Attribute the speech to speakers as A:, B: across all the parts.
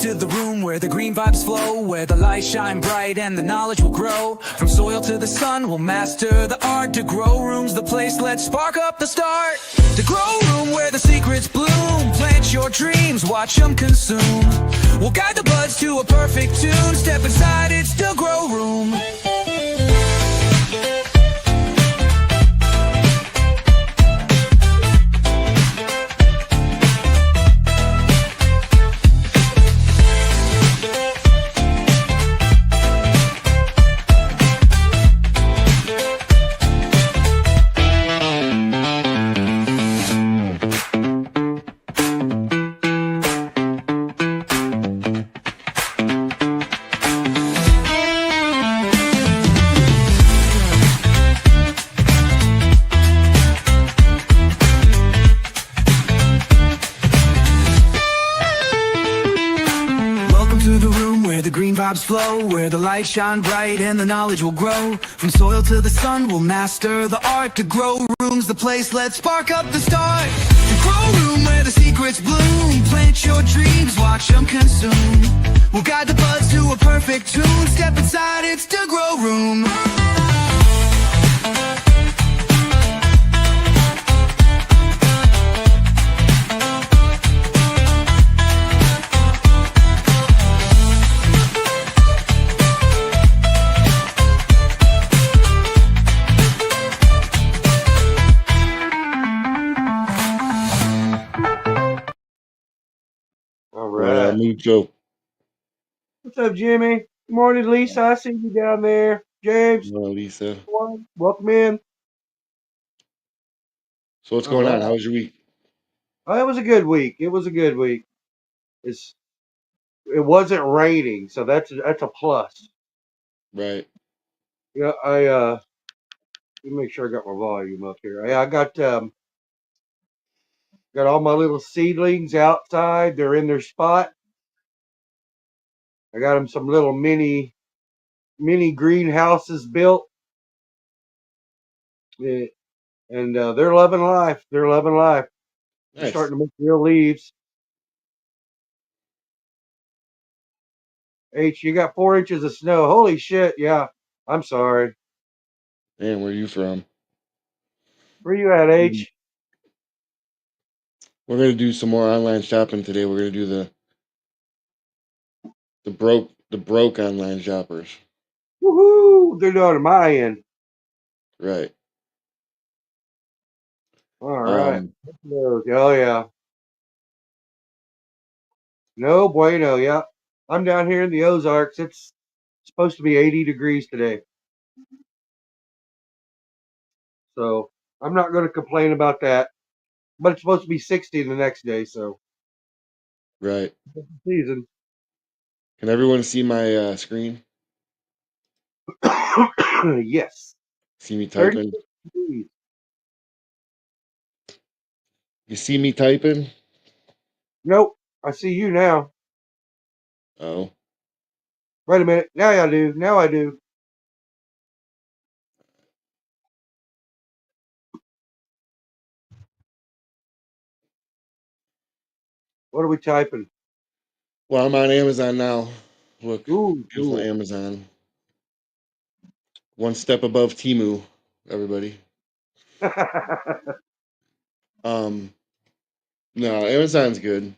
A: to the room where the green vibes flow, where the lights shine bright and the knowledge will grow. From soil to the sun, we'll master the art. To grow room's the place, let's spark up the start. To grow room where the secrets bloom, plant your dreams, watch them consume. We'll guide the buds to a perfect tune, step inside, it's the grow room. Flow where the lights shine bright and the knowledge will grow. From soil to the sun, we'll master the art. To grow room's the place, let's spark up the start. To grow room where the secrets bloom, plant your dreams, watch them consume. We'll guide the buds to a perfect tune, step inside, it's the grow room.
B: Mucho.
C: What's up, Jimmy? Good morning, Lisa. I see you down there. James.
B: Hello, Lisa.
C: Welcome in.
B: So what's going on? How was your week?
C: Oh, it was a good week. It was a good week. It wasn't raining, so that's a plus.
B: Right.
C: Yeah, let me make sure I got my volume up here. I got all my little seedlings outside. They're in their spot. I got them some little mini greenhouses built. Yeah, and they're loving life. They're loving life.
B: Nice.
C: They're starting to make real leaves. H, you got 4 inches of snow. Holy shit! Yeah, I'm sorry.
B: Man, where are you from?
C: Where you at, H?
B: We're gonna do some more online shopping today. We're gonna do the broke online shoppers.
C: Woohoo! They're doing my end.
B: Right.
C: All right. Oh yeah. No bueno. Yeah, I'm down here in the Ozarks. It's supposed to be 80 degrees today, so I'm not going to complain about that. But it's supposed to be 60 the next day, so
B: Right.
C: season.
B: Can everyone see my screen?
C: Yes.
B: See me typing? You see me typing?
C: Nope. I see you now.
B: Oh.
C: Wait a minute. Now I do. Now I do. What are we typing?
B: Well, I'm on Amazon now. Look,
C: Ooh,
B: beautiful
C: ooh.
B: Amazon. One step above Temu, everybody. No, Amazon's good.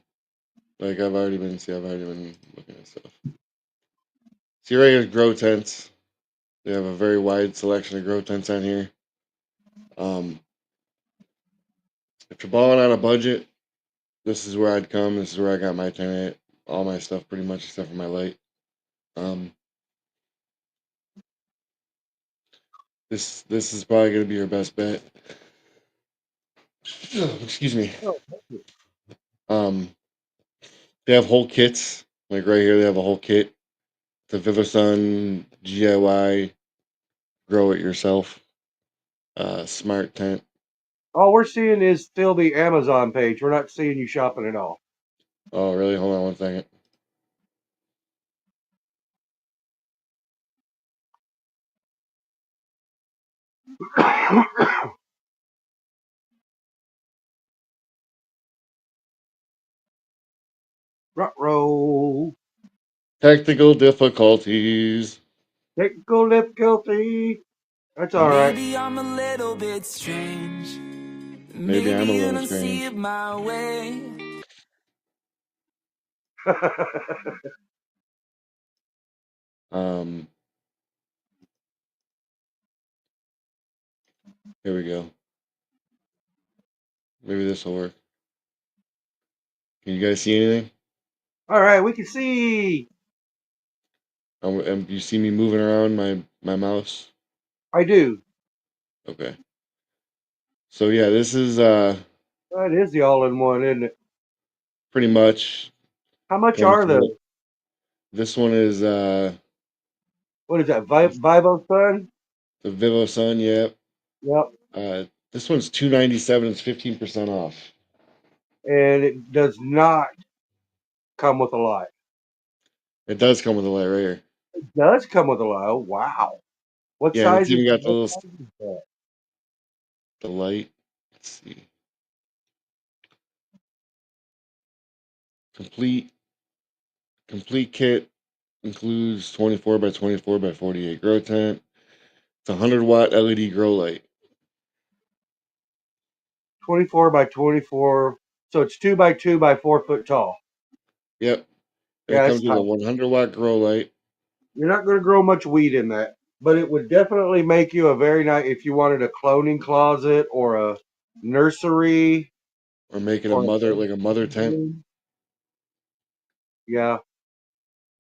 B: Like I've already been looking at stuff. See right here, grow tents. They have a very wide selection of grow tents on here. If you're balling on a budget, this is where I'd come. This is where I got my tent at. All my stuff pretty much except for my light. This is probably gonna be your best bet. Excuse me. They have whole kits. Like right here, they have a whole kit. The Vivasun DIY, grow it yourself. Smart tent.
C: All we're seeing is still the Amazon page. We're not seeing you shopping at all.
B: Oh, really? Hold on one second.
C: Ruh-roh.
B: Technical difficulties.
C: Technical difficulty. That's all right.
A: Maybe I'm a little bit strange.
B: Maybe I'm a
A: You
B: little
A: don't see
B: strange.
A: it my way.
B: Um, here we go. Maybe this will work. Can you guys see anything?
C: All right, we can see.
B: You see me moving around my mouse?
C: I do.
B: Okay. So yeah, this is
C: That is the all-in-one, isn't it?
B: pretty much
C: How much
B: comes
C: are
B: with.
C: those?
B: This one is
C: What is that? Vivo Sun?
B: the Vivo Sun. Yeah.
C: Yep.
B: This one's $297. It's 15% off.
C: And it does not come with a light.
B: It does come with a light right here.
C: It does come with a light. Oh, wow. What
B: Yeah, and it's
C: size is
B: even
C: it?
B: got the
C: What
B: little
C: size is that?
B: the light. Let's see. Complete complete kit includes 24 by 24 by 48 grow tent. It's a 100-watt LED grow light.
C: 24 by 24. So it's 2 by 2 by 4 foot tall.
B: Yep. And it
C: Yeah,
B: comes
C: it's
B: with a
C: tall.
B: 100-watt grow light.
C: You're not going to grow much weed in that, but it would definitely make you a very nice, if you wanted a cloning closet or a nursery
B: Or make it
C: or
B: a mother tent.
C: yeah,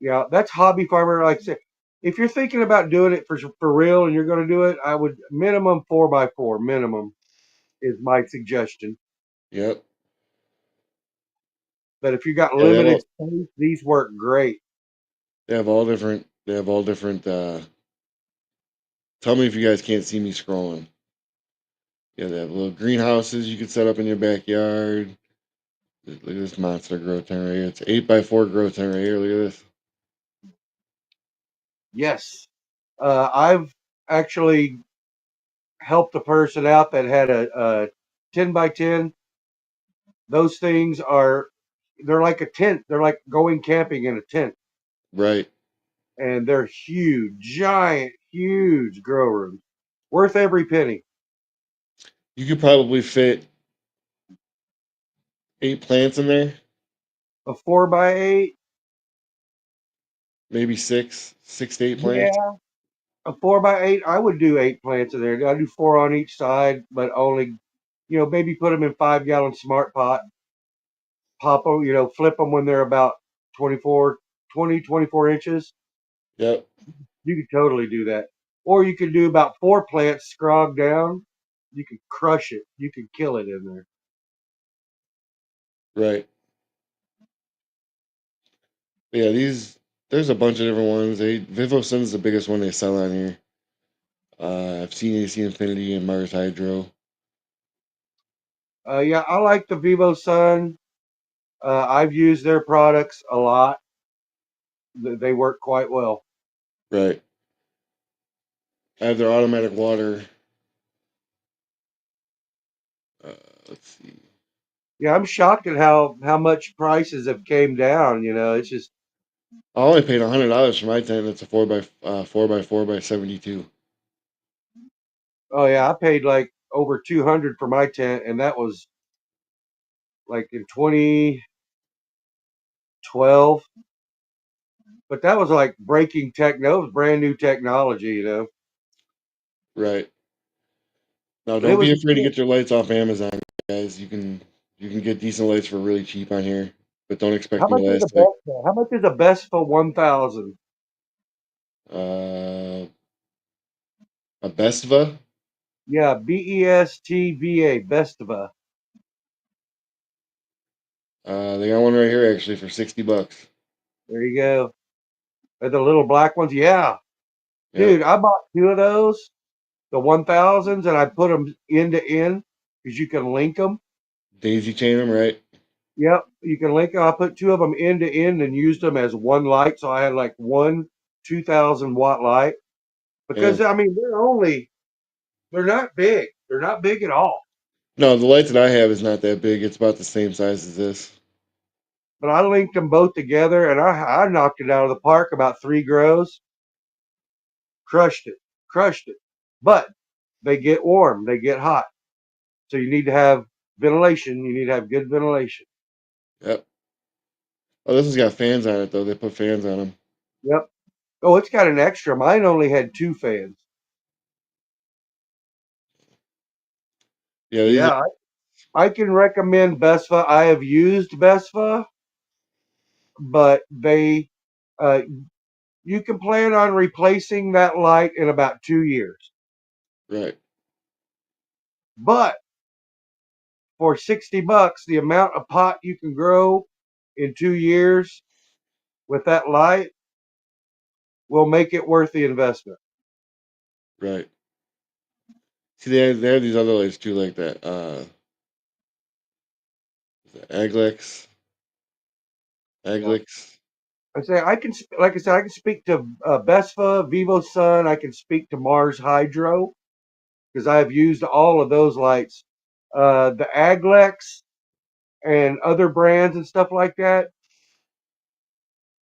C: yeah, that's hobby farmer. Like I said, if you're thinking about doing it for real and you're going to do it, I would minimum 4 by 4 minimum is my suggestion.
B: Yep.
C: But if you got
B: Yeah,
C: limited space, these work great.
B: they have all different tell me if you guys can't see me scrolling. Yeah, they have little greenhouses you can set up in your backyard. Look at this monster grow tent right here. It's 8 by 4 grow tent right here. Look at this.
C: Yes, I've actually helped a person out that had a 10 by 10. Those things they're like a tent. They're like going camping in a tent,
B: Right.
C: and they're huge, giant, huge grow rooms, worth every penny.
B: You could probably fit 8 plants in there,
C: A 4 by 8,
B: maybe 6 to 8 plants.
C: yeah, a 4 by 8. I would do 8 plants in there. I do 4 on each side, but only, maybe put them in 5 gallon smart pot. Pop them, flip them when they're about 24 inches.
B: Yep.
C: You could totally do that. Or you could do about 4 plants scrogged down. You could crush it. You could kill it in there.
B: Right. But yeah, there's a bunch of different ones. Vivo Sun's the biggest one they sell on here. I've seen AC Infinity and Mars Hydro.
C: Yeah, I like the Vivo Sun. I've used their products a lot. They work quite well.
B: Right. I have their automatic water. Uh, let's see.
C: Yeah, I'm shocked at how much prices have came down. It's just,
B: I only paid $100 for my tent. It's a 4 by 72.
C: oh yeah, I paid like over 200 for my tent, and that was like in 2012. But that was like breaking tech. That was brand new technology.
B: Right. Now,
C: But it
B: don't
C: was
B: be
C: a
B: afraid to
C: tent.
B: get your lights off Amazon, guys. You can get decent lights for really cheap on here, but don't expect
C: How
B: them
C: much
B: to
C: is a
B: last like
C: best? How much is a best for 1,000?
B: uh, a Bestiva.
C: Yeah, BESTVA, Bestava.
B: They got one right here actually for $60.
C: There you go. Are the little black ones? Yeah,
B: Yep.
C: dude, I bought 2 of those, the 1,000s, and I put them end to end because you can link them.
B: Daisy chain them, right?
C: Yep, you can link them. I put 2 of them end to end and used them as one light, so I had like one 2,000-watt light. Because
B: Yeah.
C: I mean, they're not big. They're not big at all.
B: No, the lights that I have is not that big. It's about the same size as this.
C: but I linked them both together, and I knocked it out of the park. About 3 grows, crushed it. But they get warm, they get hot, so you need to have ventilation. You need to have good ventilation.
B: Yep. Oh, this has got fans on it though. They put fans on them.
C: Yep. Oh, it's got an extra. Mine only had 2 fans.
B: Yeah, these are
C: Yeah, I can recommend Besfa. I have used Besfa, but uh, you can plan on replacing that light in about 2 years.
B: right.
C: But for $60, the amount of pot you can grow in 2 years with that light will make it worth the investment.
B: Right. See, they have these other lights too, like that. Aglex.
C: Yeah.
B: Aglex.
C: Like I said, I can speak to Besfa, Vivo Sun. I can speak to Mars Hydro because I have used all of those lights. The Aglex and other brands and stuff like that.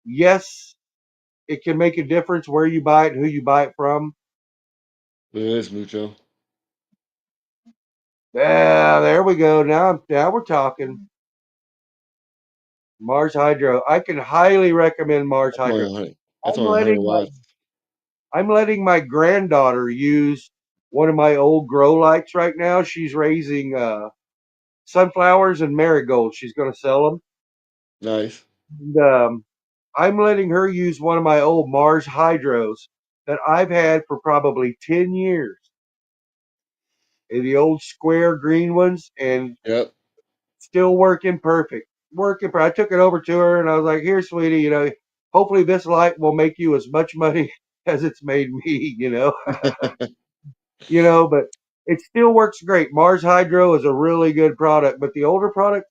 C: Yes, it can make a difference where you buy it and who you buy it from.
B: Look at this, Mucho.
C: Yeah, there we go. Now we're talking. Mars Hydro. I can highly recommend Mars
B: That's only
C: Hydro.
B: 100. That's
C: I'm
B: only 100
C: letting my
B: watts.
C: I'm letting my granddaughter use one of my old grow lights right now. She's raising sunflowers and marigolds. She's going to sell them.
B: Nice.
C: And, I'm letting her use one of my old Mars Hydros that I've had for probably 10 years. The old square green ones, and
B: Yep.
C: still working perfect. I took it over to her and I was like, "Here, sweetie, hopefully this light will make you as much money as it's made me, but it still works great. Mars Hydro is a really good product, but the older product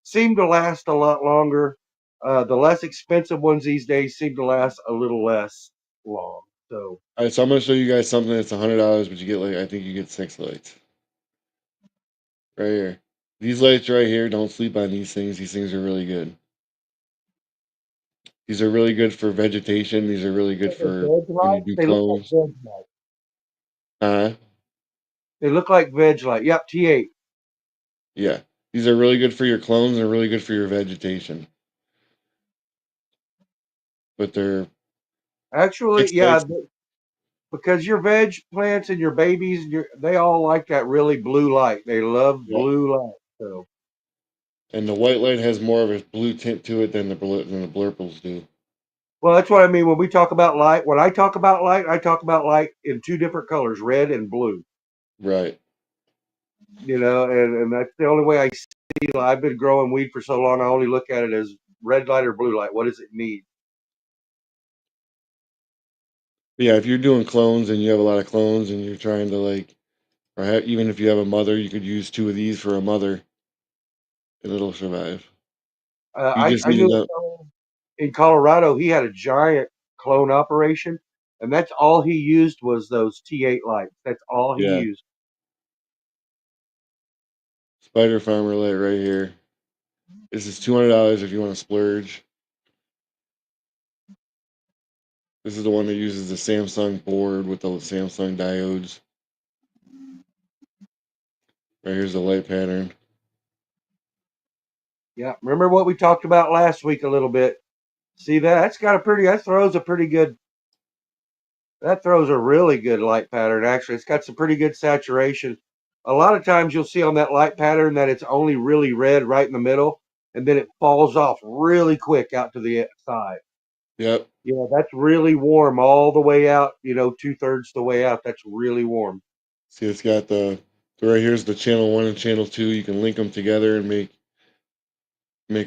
C: seem to last a lot longer. The less expensive ones these days seem to last a little less long. So
B: All right, so I'm gonna show you guys something that's $100, but you get like I think you get 6 lights right here. These lights right here, don't sleep on these things. These things are really good. These are really good for vegetation. These are really good
C: they're
B: for
C: veg
B: when you
C: lights.
B: do
C: They look like
B: clones.
C: veg lights.
B: Uh,
C: They look like veg light. Yep, T8.
B: yeah. These are really good for your clones and really good for your vegetation. But they're
C: Actually,
B: 6
C: yeah,
B: lights.
C: because your veg plants and your babies, they all like that really blue light. They love
B: Yeah.
C: blue light. So,
B: And the white light has more of a blue tint to it than the blurples do.
C: well, that's what I mean when we talk about light. When I talk about light, I talk about light in 2 different colors, red and blue.
B: Right.
C: And that's the only way I see. I've been growing weed for so long. I only look at it as red light or blue light. What does it need?
B: But yeah, if you're doing clones and you have a lot of clones and you're trying to like, even if you have a mother, you could use 2 of these for a mother and it'll survive. You just
C: I
B: need
C: knew a
B: enough.
C: fellow in Colorado. He had a giant clone operation, and that's all he used was those T8 lights. That's all he
B: Yeah.
C: used.
B: Spider Farmer light right here. This is $200 if you want to splurge. This is the one that uses the Samsung board with the Samsung diodes. Right here's the light pattern.
C: Yeah, remember what we talked about last week a little bit. See that? That throws a really good light pattern. Actually, it's got some pretty good saturation. A lot of times you'll see on that light pattern that it's only really red right in the middle, and then it falls off really quick out to the side.
B: Yep.
C: Yeah, that's really warm all the way out. 2/3 the way out. That's really warm.
B: See, it's got the right here's the channel 1 and channel 2. You can link them together and make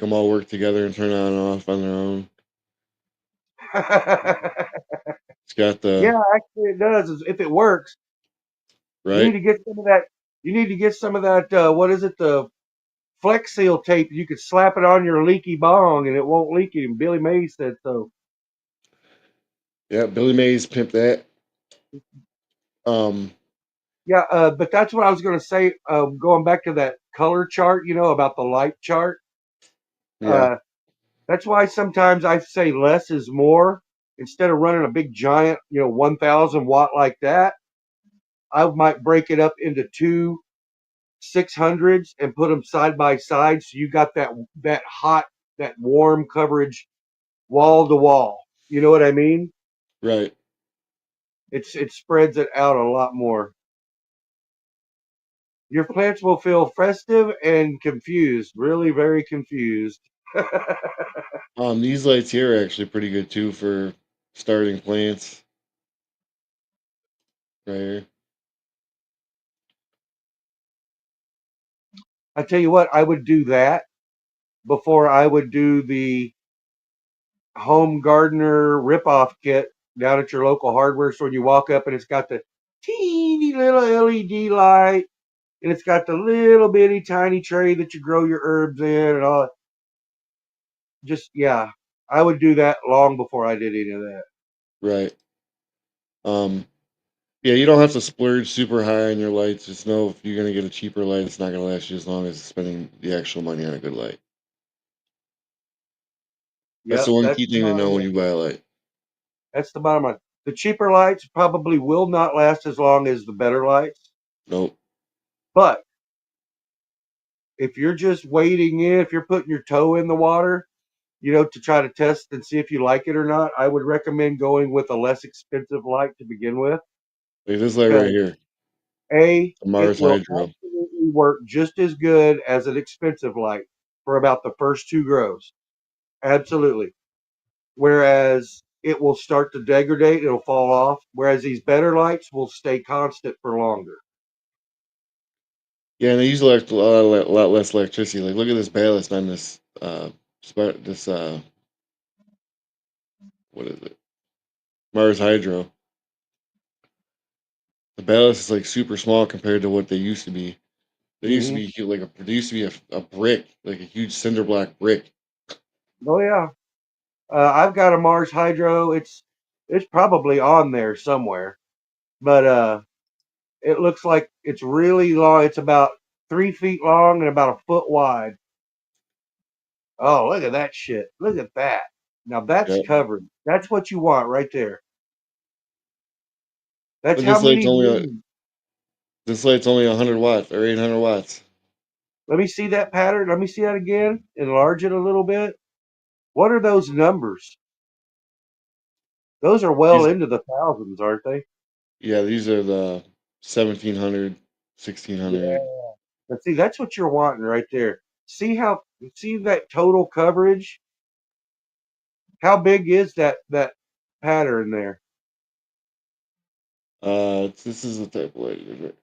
B: them all work together and turn on and off on their own. It's got the
C: Yeah, actually it does. If it works, you need
B: right.
C: to get some of that. You need to get some of that. What is it? The Flex Seal tape. You could slap it on your leaky bong and it won't leak. And Billy Mays said so.
B: Yeah, Billy Mays pimped that. Um,
C: Yeah, but that's what I was going to say. Going back to that color chart, about the light chart.
B: yeah,
C: Uh, That's why sometimes I say less is more. Instead of running a big giant, 1,000 watt like that, I might break it up into two 600s and put them side by side. So you got that hot, that warm coverage wall to wall. You know what I mean?
B: Right.
C: It spreads it out a lot more. Your plants will feel festive and confused, really very confused.
B: These lights here are actually pretty good too for starting plants. Right here.
C: I tell you what, I would do that before I would do the home gardener ripoff kit down at your local hardware store. You walk up and it's got the teeny little LED light and it's got the little bitty tiny tray that you grow your herbs in and all. Just, yeah, I would do that long before I did any of that.
B: Right. Yeah, you don't have to splurge super high on your lights. Just know if you're gonna get a cheaper light, it's not gonna last you as long as spending the actual money on a good light. That's
C: Yep,
B: the one
C: that's
B: key
C: the
B: thing to know
C: bottom
B: when
C: line.
B: you buy a light.
C: That's the bottom line. The cheaper lights probably will not last as long as the better lights.
B: Nope.
C: But if you're just wading in, if you're putting your toe in the water, to try to test and see if you like it or not, I would recommend going with a less expensive light to begin with.
B: Like this light right
C: Because
B: here, the
C: It
B: Mars
C: will
B: Hydro.
C: absolutely work just as good as an expensive light for about the first two grows. Absolutely. Whereas it will start to degrade, it'll fall off. Whereas these better lights will stay constant for longer.
B: Yeah, and they use a lot less electricity. Like look at this ballast on this what is it? Mars Hydro. The ballast is like super small compared to what they used to be. They used to
C: Hmm.
B: be there used to be a brick, like a huge cinder block brick.
C: Oh yeah, I've got a Mars Hydro. It's probably on there somewhere, but it looks like it's really long. It's about 3 feet long and about a foot wide. Oh, look at that shit! Look at that. Now that's
B: Yeah.
C: covered. That's what you want right there. That's
B: But
C: how many lumens.
B: this light's only 100 watts or 800 watts.
C: Let me see that pattern. Let me see that again. Enlarge it a little bit. What are those numbers? Those are well
B: These
C: into the thousands, aren't they?
B: Yeah, these are the 1700,
C: Yeah.
B: 1600.
C: But see, that's what you're wanting right there. See that total coverage? How big is that pattern there?
B: This is the type of light, isn't it?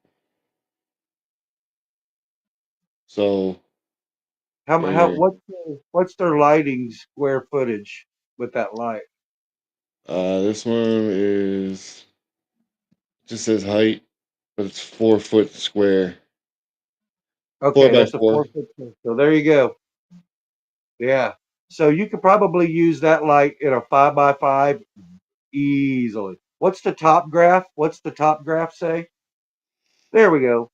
B: So
C: How
B: right
C: how
B: here,
C: what's their lighting square footage with that light?
B: this one is just says height, but it's 4 foot square, four
C: Okay,
B: by
C: that's a
B: four.
C: 4 foot. So there you go. Yeah. So you could probably use that light in a 5 by 5 easily. What's the top graph? What's the top graph say? There we go.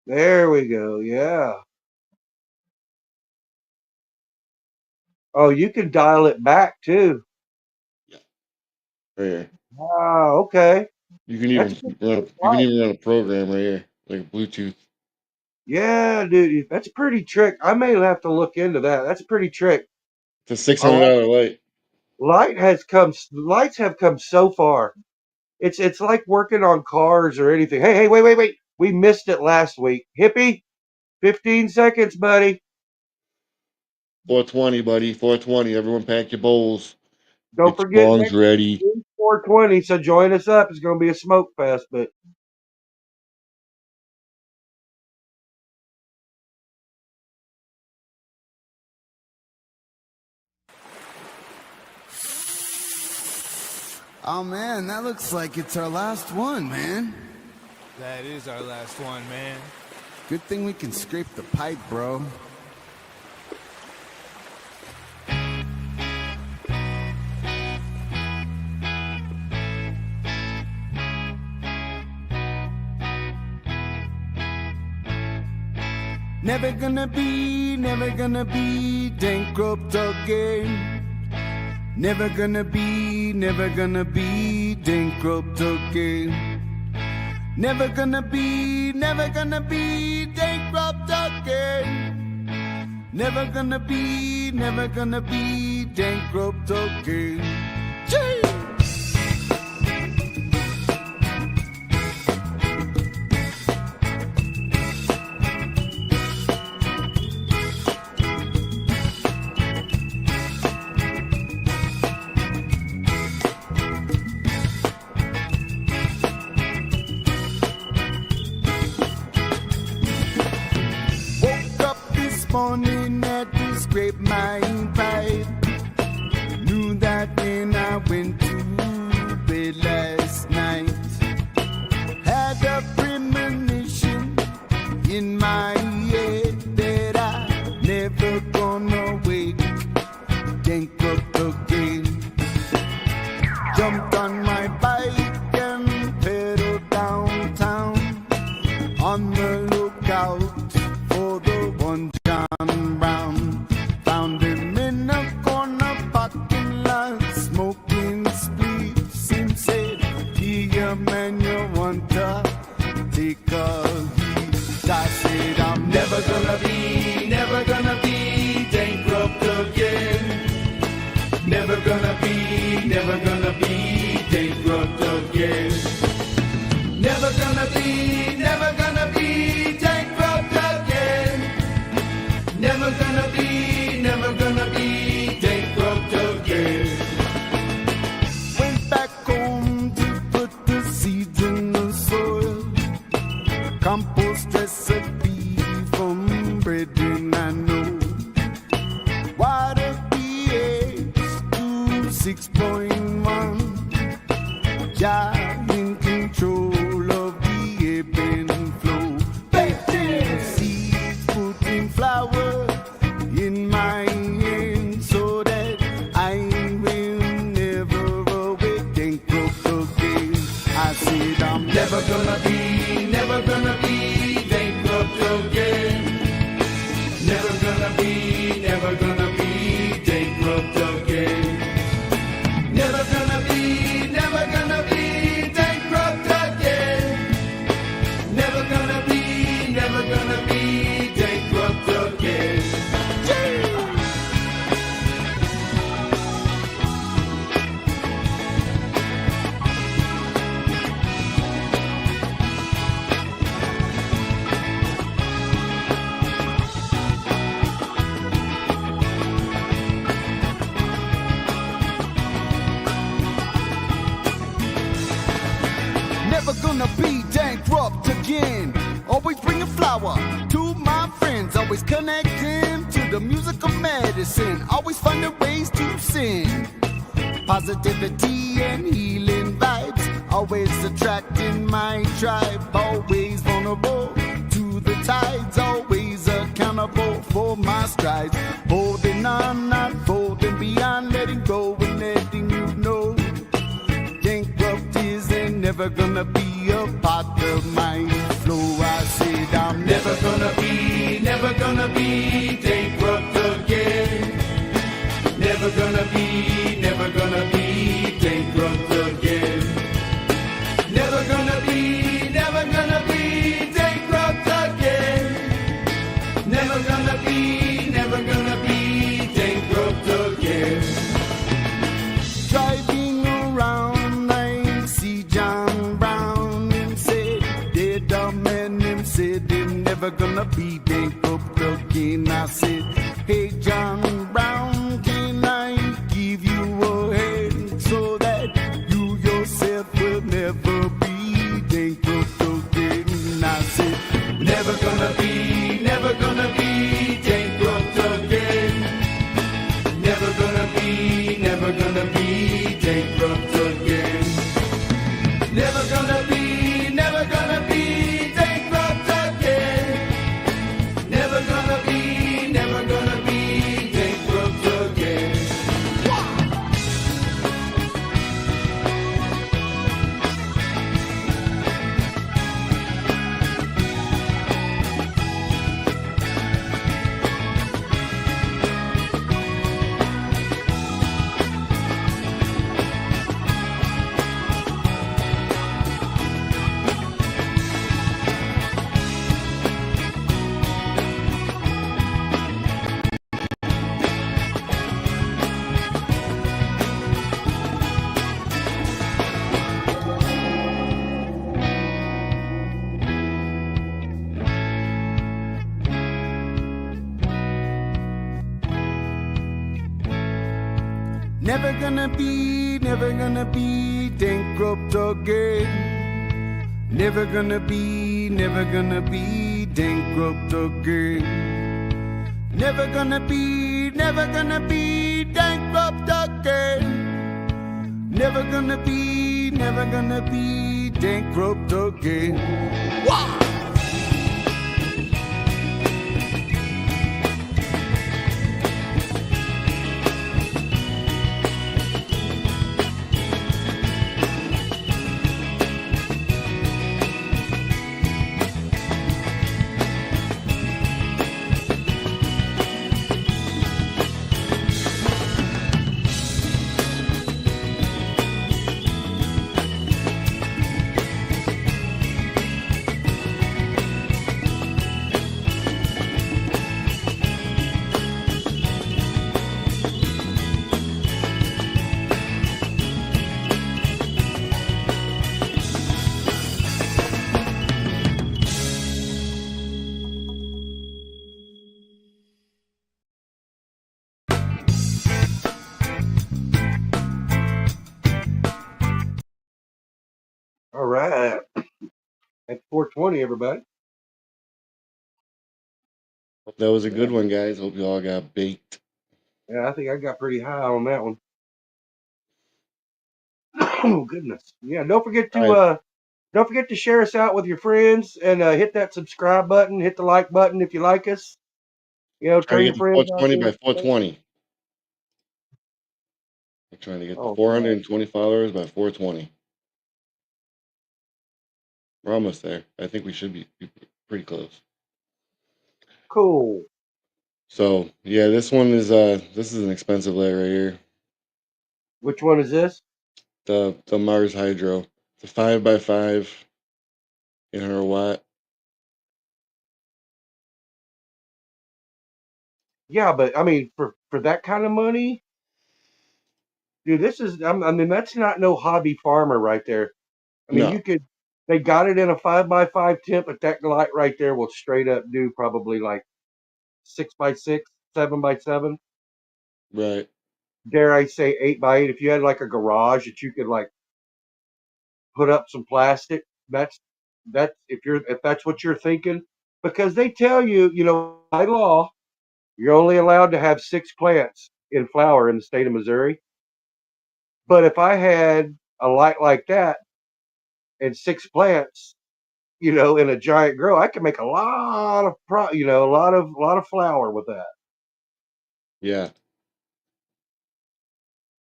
C: There we go. Yeah. Oh, you can dial it back too.
B: Yeah, right here.
C: Wow. Okay.
B: You can
C: That's
B: even
C: pretty
B: run
C: slick
B: you can
C: light.
B: even run a program right here, like a Bluetooth.
C: Yeah, dude. That's a pretty trick. I may have to look into that. That's a pretty trick.
B: It's a
C: A light,
B: $600 light.
C: lights have come so far. It's like working on cars or anything. Hey, wait. We missed it last week. Hippie, 15 seconds, buddy.
B: 420, buddy. 420. Everyone pack your bowls.
C: Don't
B: Get your
C: forget
B: bongs
C: next
B: ready.
C: week, 420. So join us up. It's going to be a smoke fest. But
D: Oh man, that looks like it's our last one, man.
E: That is our last one, man.
D: Good thing we can scrape the pipe, bro. Never gonna be bankrupt again. Never gonna be bankrupt again. Never gonna be bankrupt again. Never gonna be bankrupt again. Gee! Morning at the scrape my pride. Knew that when I went to bed last night. Had a premonition in my head that I never gonna wake bankrupt again. Jumped on my bike and pedaled downtown on the lookout for the one John Brown. Found him in a corner parking lot, smoking spliffs, and said, "Here, man, you want to take a heat?" I said, "I'm never gonna be bankrupt again. Never gonna be bankrupt again. Never gonna be bankrupt again. Never gonna be bankrupt again." Went back home to put the seeds in the soil. Compost recipe from brethren I know. Water pH to 6.1. Jah in control of the ebb and flow. Planting seeds, putting flowers in my hand so that I will never awake bankrupt again. I said I'm never gonna be bankrupt again. Never gonna be bankrupt again. Never gonna be bankrupt again. Never gonna be bankrupt again. Never gonna be bankrupt again. Always bring a flower to my friends. Always connecting to the music of medicine. Always finding ways to sing. Positivity and healing vibes. Always attracting my tribe. Always vulnerable to the tides. Always accountable for my strides. Holding on, not folding beyond. Letting go and letting you know. Bankrupt isn't never gonna be a part of my flow. I said I'm never gonna be bankrupt again. Never gonna be bankrupt again. Never gonna be bankrupt again. Never gonna be bankrupt again. Driving around, I see John Brown and said, "Dead man," him said, "They're never gonna be bankrupt again." I said, "Hey John Brown, can I give you a hand so that you yourself will never be bankrupt again?" I said, never gonna be bankrupt again. Never gonna be bankrupt again. Never gonna be bankrupt again. Never gonna be bankrupt Never gonna be bankrupt again. Never gonna be bankrupt again. Never gonna be bankrupt again. Never gonna be bankrupt again. Wow!
C: All right. At 420, everybody.
B: Hope that was a good one, guys. Hope you all got baked.
C: Yeah, I think I got pretty high on that one. Oh goodness. Yeah, don't forget to share us out with your friends and hit that subscribe button, hit the like button if you like us. You know,
B: Try
C: tell
B: to
C: your
B: get the
C: friends out
B: 420
C: there.
B: by 420. We're trying to get the
C: Oh,
B: 420 followers by 420. We're almost there. I think we should be pretty close.
C: cool.
B: So yeah, this is an expensive light right here.
C: Which one is this?
B: The Mars Hydro. It's a 5x5, 800 watt.
C: Yeah, but I mean, for that kind of money, dude, this is. I mean, that's not no hobby farmer right there. I mean,
B: No,
C: They got it in a 5x5 temp, but that light right there will straight up do probably like 6x6, 7x7.
B: right.
C: Dare I say 8x8? If you had like a garage that you could like put up some plastic, that's if that's what you're thinking, because they tell you, by law, you're only allowed to have 6 plants in flower in the state of Missouri. But if I had a light like that and 6 plants, in a giant grow, I could make a lot of a lot of flour with that.
B: Yeah.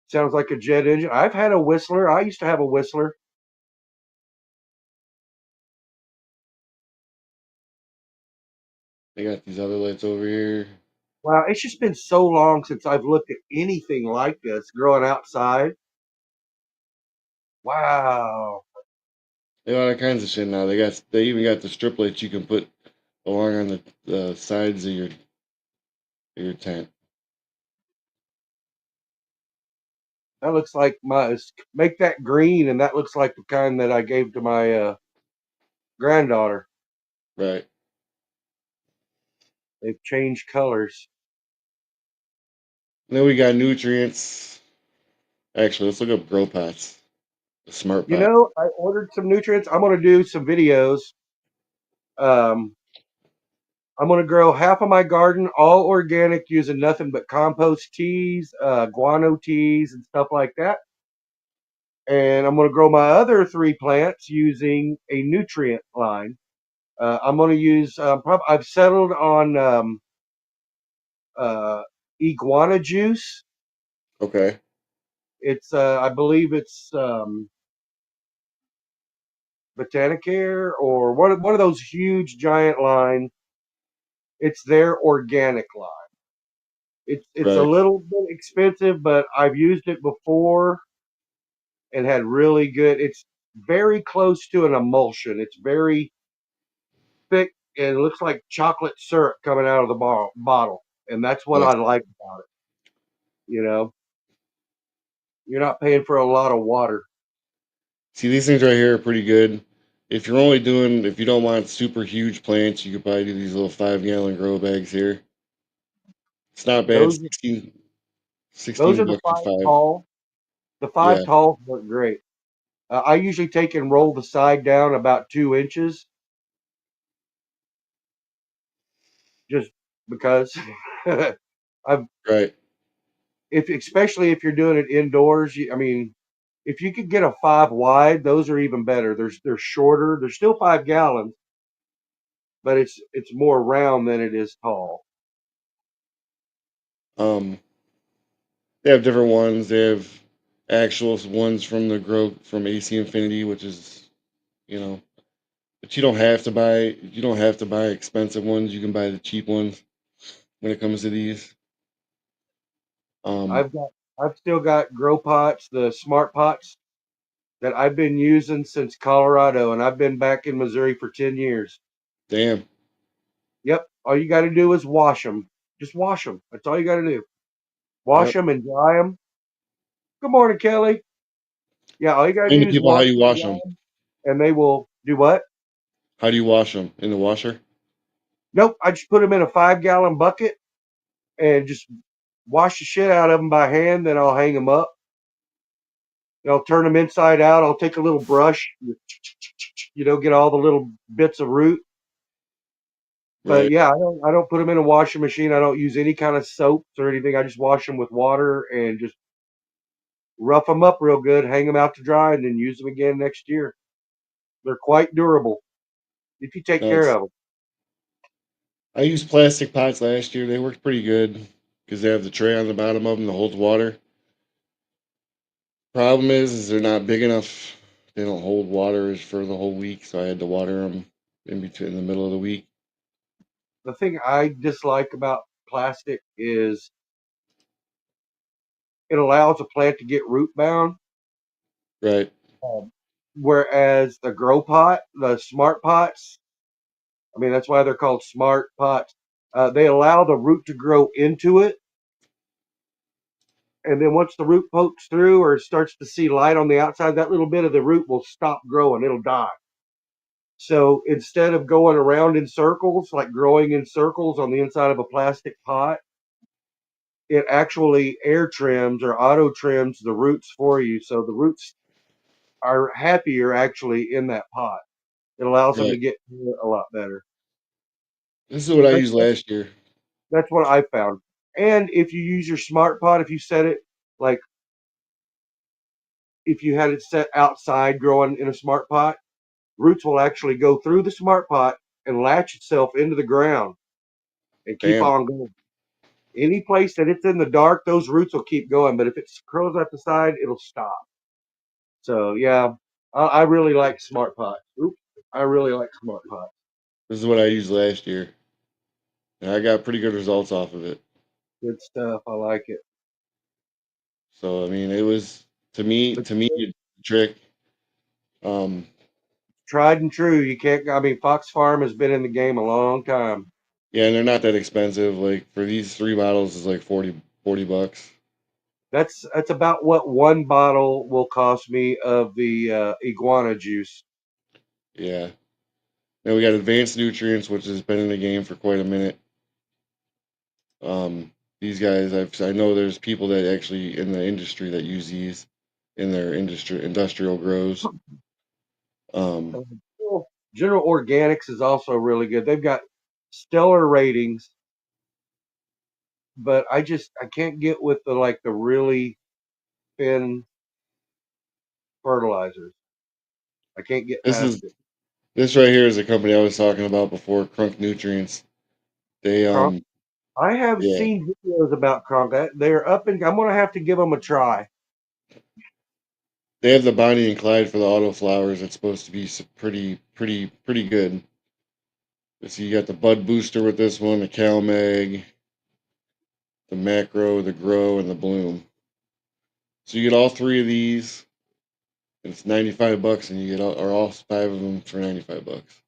C: Sounds like a jet engine. I've had a whistler. I used to have a whistler.
B: They got these other lights over here.
C: Wow, it's just been so long since I've looked at anything like this growing outside. Wow.
B: They got all kinds of shit now. They even got the strip lights you can put along on the sides of your tent.
C: That looks like make that green, and that looks like the kind that I gave to my granddaughter.
B: Right.
C: They've changed colors.
B: And then we got nutrients. Actually, let's look up grow pots. The smart pot.
C: I ordered some nutrients. I'm gonna do some videos. Um, I'm gonna grow half of my garden all organic using nothing but compost teas, guano teas, and stuff like that. And I'm gonna grow my other 3 plants using a nutrient line. I'm gonna use. I've settled on uh, iguana juice.
B: Okay.
C: It's I believe it's Botanicare or one of those huge giant line. It's their organic line. It's a
B: Right.
C: little bit expensive, but I've used it before and had really good. It's very close to an emulsion. It's very thick and it looks like chocolate syrup coming out of the bottle, and that's what I
B: Nice.
C: like about it. You're not paying for a lot of water.
B: See, these things right here are pretty good. If you don't want super huge plants, you could probably do these little 5-gallon grow bags here. It's not bad.
C: Those
B: 16.
C: Those
B: 16
C: are the
B: bucks for
C: 5
B: 5.
C: tall. The 5
B: Yeah,
C: tall work great. I usually take and roll the side down about 2 inches, just because. I've
B: right.
C: if especially if you're doing it indoors. I mean, if you could get a 5 wide, those are even better. They're shorter. They're still 5 gallons, but it's more round than it is tall.
B: Um, they have different ones. They have actual ones from the grow from AC Infinity, which is, you know, but you don't have to buy. You don't have to buy expensive ones. You can buy the cheap ones when it comes to these. Um,
C: I've got I've still got grow pots, the smart pots that I've been using since Colorado, and I've been back in Missouri for 10 years.
B: damn.
C: Yep, all you got to do is wash them. Just wash them. That's all you got to do. Wash
B: Yep.
C: them and dry them. Good morning, Kelly. Yeah, all you got to
B: Explain to
C: do is
B: people how
C: wash
B: you
C: them,
B: wash
C: dry
B: them.
C: 'em, and they will do what?
B: How do you wash them? In the washer?
C: Nope, I just put them in a 5 gallon bucket and just wash the shit out of them by hand. Then I'll hang them up. And I'll turn them inside out. I'll take a little brush, get all the little bits of root. But
B: Right.
C: yeah, I don't put them in a washing machine. I don't use any kind of soaps or anything. I just wash them with water and just rough them up real good, hang them out to dry, and then use them again next year. They're quite durable if you take care
B: Nice.
C: of them.
B: I used plastic pots last year. They worked pretty good because they have the tray on the bottom of them that holds water. Problem is they're not big enough. They don't hold water for the whole week, so I had to water them in the middle of the week.
C: The thing I dislike about plastic is it allows a plant to get root bound.
B: Right.
C: Um, Whereas the grow pot, the smart pots, I mean, that's why they're called smart pots. They allow the root to grow into it. And then once the root pokes through or starts to see light on the outside, that little bit of the root will stop growing. It'll die. So instead of going around in circles, like growing in circles on the inside of a plastic pot, it actually air trims or auto trims the roots for you. So the roots are happier actually in that pot. It allows them to
B: Right.
C: get to it a lot better.
B: This is what I
C: That's,
B: used last year.
C: that's what I found. And if you use your smart pot, if you set it like if you had it set outside growing in a smart pot, roots will actually go through the smart pot and latch itself into the ground and keep
B: Damn.
C: on going. Any place that it's in the dark, those roots will keep going. But if it curls at the side, it'll stop. So yeah, I really like smart pots. Oops, I really like smart pots.
B: This is what I used last year. And I got pretty good results off of it.
C: Good stuff. I like it.
B: So I mean it was
C: But
B: to me a trick. Um
C: tried and true. You can't. I mean, Fox Farm has been in the game a long time.
B: yeah, and they're not that expensive. Like for these 3 bottles is like 40 bucks.
C: That's about what one bottle will cost me of the iguana juice.
B: Yeah. Now we got advanced nutrients, which has been in the game for quite a minute. These guys, I know there's people that actually in the industry that use these in their industrial grows. Um,
C: General Organics is also really good. They've got stellar ratings, but I can't get with the really thin fertilizers. I can't get
B: this is
C: past it.
B: this right here is a company I was talking about before, Crunk Nutrients. They
C: Kronk, I have
B: yeah,
C: seen videos about Kronk. They're up and I'm gonna have to give them a try.
B: they have the Bonnie and Clyde for the auto flowers. It's supposed to be pretty good. So you got the Bud Booster with this one, the Cal Mag, the Macro, the Grow, and the Bloom. So you get all 3 of these. And it's 95 bucks, and you get all 5 of them for 95 bucks.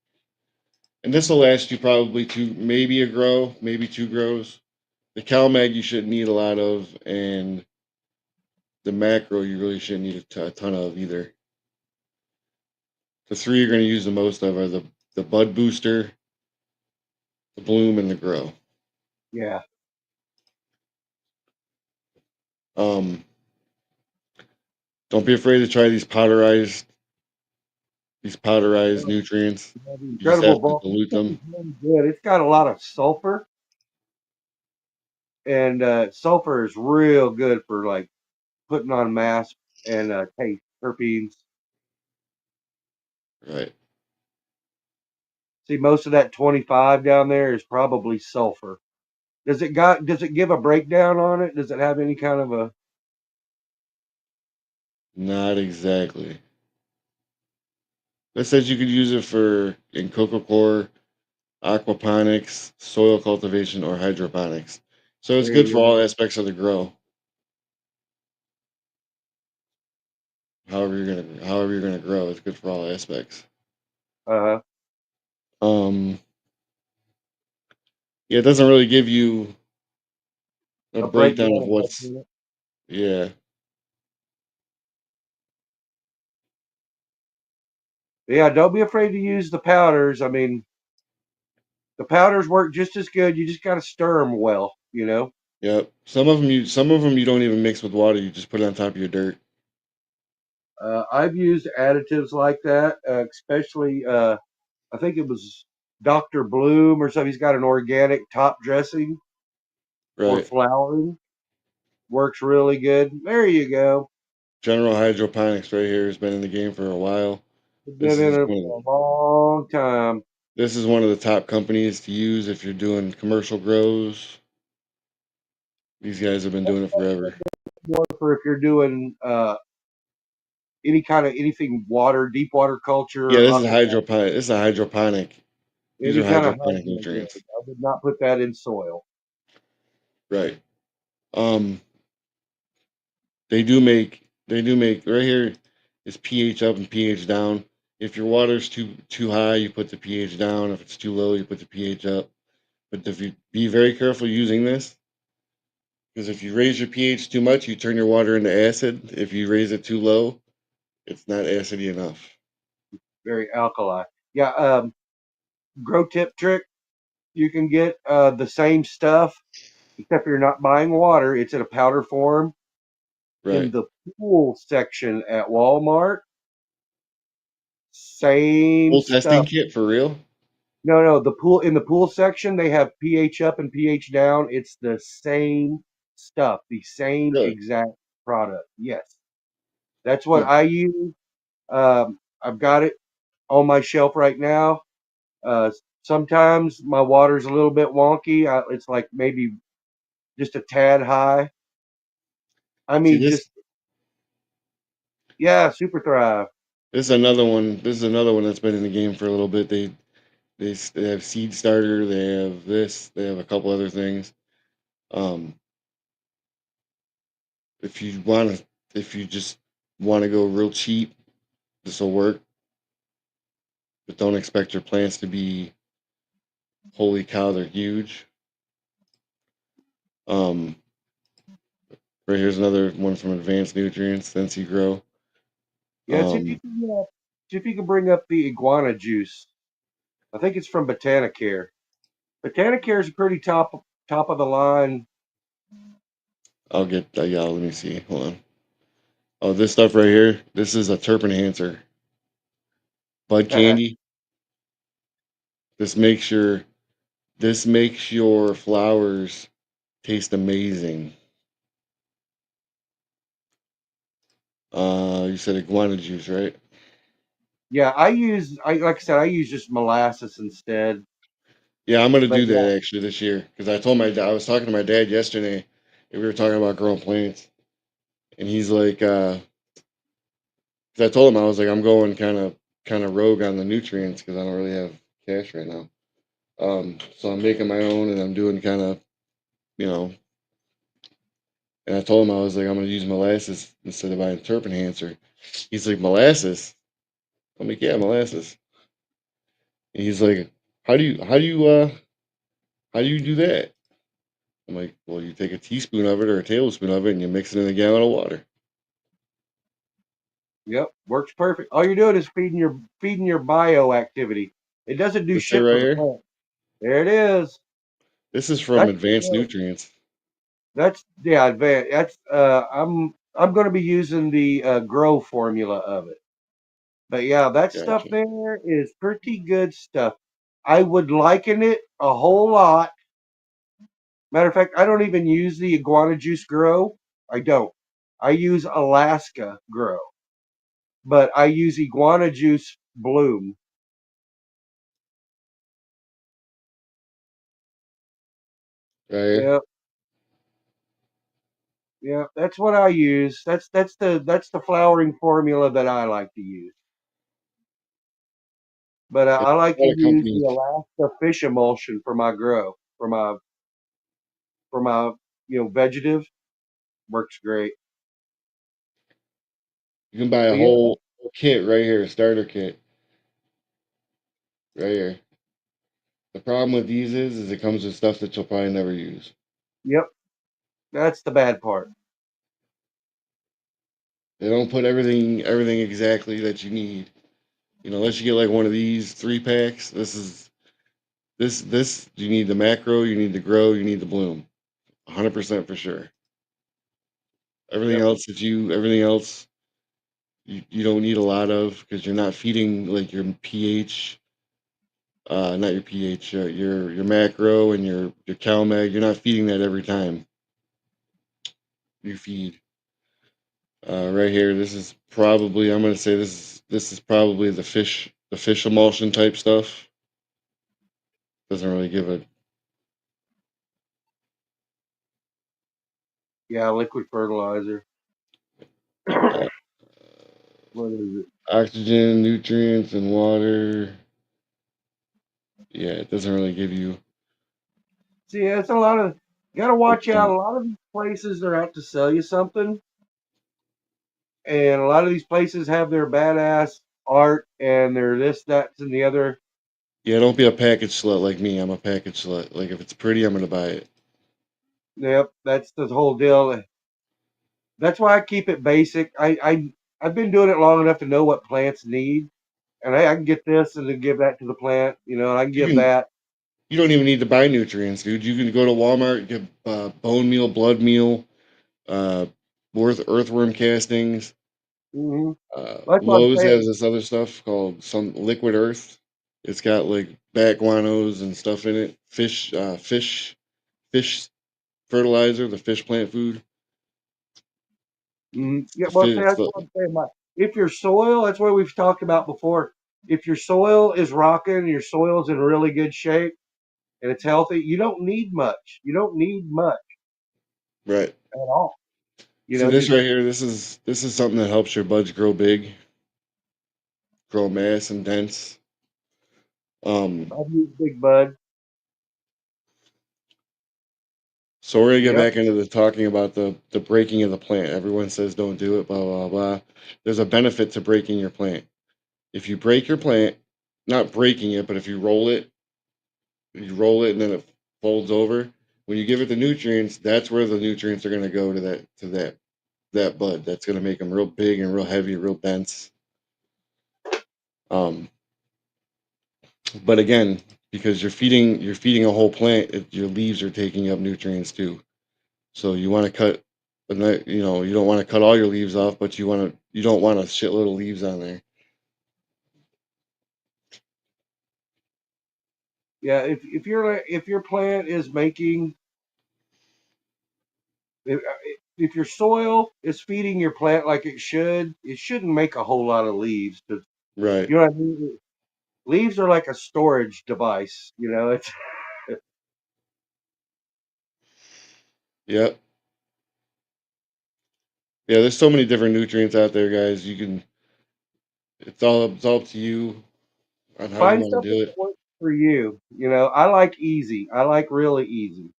B: And this will last you probably maybe a grow, maybe 2 grows. The CalMag you shouldn't need a lot of, and the Macro you really shouldn't need a ton of either. The 3 you're going to use the most of are the Bud Booster, the Bloom, and the Grow.
C: Yeah.
B: Um, don't be afraid to try these powderized nutrients.
C: The
B: You just
C: incredible
B: have to
C: bulk. This
B: dilute
C: stuff
B: them.
C: is really good. It's got a lot of sulfur, and sulfur is real good for like putting on masks and taste terpenes.
B: Right.
C: See, most of that 25 down there is probably sulfur. Does it give a breakdown on it? Does it have any kind of a
B: Not exactly. It says you could use it for in coco core, aquaponics, soil cultivation, or hydroponics. So it's
C: there
B: good
C: you
B: for
C: go.
B: all aspects of the grow. However you're gonna grow, it's good for all aspects.
C: Uh,
B: Um, yeah, it doesn't really give you a
C: a
B: breakdown
C: breakdown
B: of
C: of what's
B: what's
C: in it.
B: yeah.
C: Yeah, don't be afraid to use the powders. I mean, the powders work just as good. You just got to stir them well, you know.
B: Yep. Some of them you don't even mix with water. You just put it on top of your dirt.
C: I've used additives like that, especially I think it was Dr. Bloom or something. He's got an organic top dressing for
B: Right.
C: flowering. Works really good. There you go.
B: General Hydroponics right here has been in the game for a while. This
C: Been in
B: is
C: it
B: one of the,
C: for a long time.
B: this is one of the top companies to use if you're doing commercial grows. These guys have been doing it forever.
C: More for if you're doing any kind of anything water, deep water
B: Yeah,
C: culture,
B: this is
C: aqua,
B: hydroponic. This is a hydroponic. These
C: any
B: are
C: kind of
B: hydroponic
C: hydro.
B: nutrients.
C: I would not put that in soil.
B: Right. Um, they do make right here is pH up and pH down. If your water's too high, you put the pH down. If it's too low, you put the pH up. But if you be very careful using this, because if you raise your pH too much, you turn your water into acid. If you raise it too low, it's not acidy enough.
C: Very alkali. Yeah. Grow tip trick. You can get the same stuff, except you're not buying water. It's in a powder form in
B: Right.
C: the pool section at Walmart. Same
B: Full testing
C: stuff.
B: kit for real?
C: No, no, the pool in the pool section they have pH up and pH down. It's the same stuff, the same
B: Really?
C: exact product. Yes, that's what
B: Hmm.
C: I use. I've got it on my shelf right now. Uh, Sometimes my water's a little bit wonky. It's like maybe just a tad high. I
B: See
C: mean,
B: this
C: just yeah, super thrive.
B: this is another one. This is another one that's been in the game for a little bit. They have seed starter. They have this. They have a couple other things. Um, if you want to, if you just want to go real cheap, this will work. But don't expect your plants to be holy cow. They're huge. Um, right here's another one from Advanced Nutrients. Since you grow.
C: Yeah, see if you can bring up the iguana juice. I think it's from Botanicare. Botanicare is a pretty top of the line.
B: I'll get. Yeah, let me see. Hold on. Oh, this stuff right here. This is a terp enhancer. Bud candy. This makes your this makes your flowers taste amazing. You said iguana juice, right?
C: Yeah, I like I said, I use just molasses instead.
B: Yeah, I'm gonna
C: But
B: do
C: yeah,
B: that actually this year because I told my dad. I was talking to my dad yesterday, and we were talking about growing plants, and he's like, 'cause I told him I was like, I'm going kind of rogue on the nutrients because I don't really have cash right now. So I'm making my own, and I'm doing kind of, you know. And I told him I was like, I'm gonna use molasses instead of buying terp enhancer. He's like, molasses. I'm like, yeah, molasses. And he's like, how do you do that? I'm like, well, you take a teaspoon of it or a tablespoon of it and you mix it in a gallon of water.
C: yep, works perfect. All you're doing is feeding your bio activity. It doesn't do
B: This it
C: shit
B: right
C: for the
B: here.
C: plant. There it is.
B: This is from
C: That's
B: Advanced Nutrients.
C: That's advanced. That's I'm going to be using the grow formula of it. But yeah, that stuff
B: Gotcha.
C: there is pretty good stuff. I would liken it a whole lot. Matter of fact, I don't even use the iguana juice grow. I don't. I use Alaska grow, but I use iguana juice bloom.
B: Right.
C: Yeah, yeah, that's what I use. That's the flowering formula that I like to use. But
B: Yeah,
C: I like
B: a
C: to
B: lot of
C: use
B: companies.
C: the Alaska fish emulsion for my grow, for my vegetative. Works great.
B: You can buy a
C: But yeah,
B: whole kit right here, a starter kit right here. The problem with these is it comes with stuff that you'll probably never use.
C: yep, that's the bad part.
B: They don't put everything exactly that you need. Unless you get like one of these 3 packs. This you need the macro, you need the grow, you need the bloom. 100% for sure.
C: Yep.
B: Everything else you don't need a lot of because you're not feeding like your pH, not your pH, your macro and your CalMag. You're not feeding that every time you feed. Right here, this is probably I'm gonna say this is probably the fish emulsion type stuff. Doesn't really give a
C: Yeah, liquid fertilizer.
B: uh,
C: What is it?
B: oxygen, nutrients, and water. Yeah, it doesn't really give you.
C: See, it's a lot of you got to watch out.
B: Um,
C: A lot of these places are out to sell you something, and a lot of these places have their badass art and their this, that, and the other.
B: yeah, don't be a package slut like me. I'm a package slut. Like if it's pretty, I'm gonna buy it.
C: Yep, that's the whole deal. That's why I keep it basic. I've been doing it long enough to know what plants need, and I can get this and then give that to the plant. And I can
B: You
C: give
B: can
C: that.
B: you don't even need to buy nutrients, dude. You can go to Walmart, get bone meal, blood meal, uh, earthworm castings.
C: Hmm That's what I'm
B: Lowe's
C: saying.
B: has this other stuff called some liquid earth. It's got like bat guanos and stuff in it. Fish fertilizer, the fish plant food.
C: Yeah,
B: The
C: well, see,
B: fish,
C: that's what I'm saying. If your soil, that's what we've talked about before. If your soil is rocking, your soil's in really good shape, and it's healthy, you don't need much. You don't need much
B: right.
C: at all.
B: See this
C: Just
B: right here. This is something that helps your buds grow big, grow mass and dense. Um,
C: I've used Big Bud.
B: so we're gonna get
C: Yep.
B: back into the talking about the breaking of the plant. Everyone says don't do it, blah blah blah. There's a benefit to breaking your plant. If you break your plant, not breaking it, but if you roll it and then it folds over. When you give it the nutrients, that's where the nutrients are gonna go to that bud. That's gonna make them real big and real heavy, real dense. Um, But again, because you're feeding a whole plant, your leaves are taking up nutrients too. So you want to cut, you don't want to cut all your leaves off, but you don't want a shitload of leaves on there.
C: Yeah. If your plant is making if your soil is feeding your plant like it shouldn't make a whole lot of leaves. 'Cause
B: Right.
C: you know what I mean? Leaves are like a storage device. It's
B: Yep. Yeah. There's so many different nutrients out there, guys. You can. It's all up to you on how you
C: find
B: want to
C: something
B: do
C: that
B: it.
C: works for you. I like easy. I like really easy.